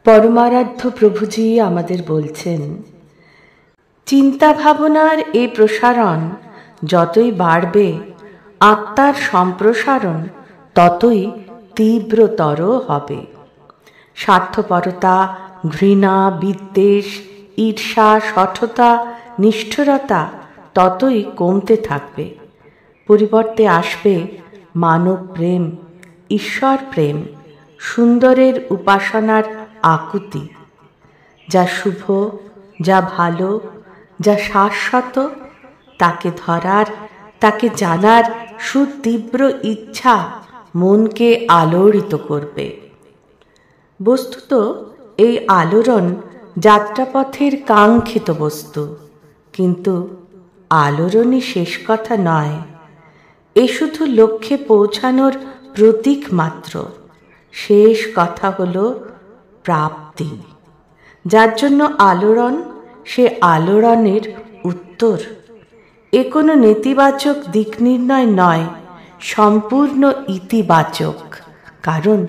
পরমারাধ্য প্রভুজি আমাদের বলছেন, চিন্তা ভাবনার এই প্রসারণ যতই বাড়বে, আত্মার সম্প্রসারণ ততই তীব্রতর হবে। স্বার্থপরতা, ঘৃণা, বিদ্বেষ, ঈর্ষা, শঠতা, নিষ্ঠুরতা ততই কমতে থাকবে। পরিবর্তে আসবে মানব প্রেম, ঈশ্বর প্রেম, সুন্দরের উপাসনার আকুতি। যা শুভ, যা ভালো, যা শাশ্বত, তাকে ধরার, তাকে জানার সুতীব্র ইচ্ছা মনকে আলোড়িত করবে। বস্তুত এই আলোড়ন যাত্রাপথের কাঙ্ক্ষিত বস্তু, কিন্তু আলোড়নই শেষ কথা নয়। এ শুধু লক্ষ্যে পৌঁছানোর প্রতীক মাত্র। শেষ কথা হলো প্রাপ্তি। যার জন্য আলোড়ন, সে আলোড়নের উত্তর। এ কোনো নেতিবাচক দিক নির্ণয় নয়, সম্পূর্ণ ইতিবাচক। কারণ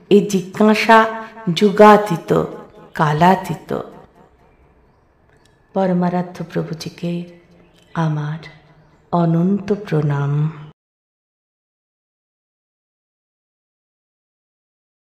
এ জিজ্ঞাসা যুগাতীত, কালাতীত। পরমারাধ্য প্রভুজিকে আমার অনন্ত প্রণাম।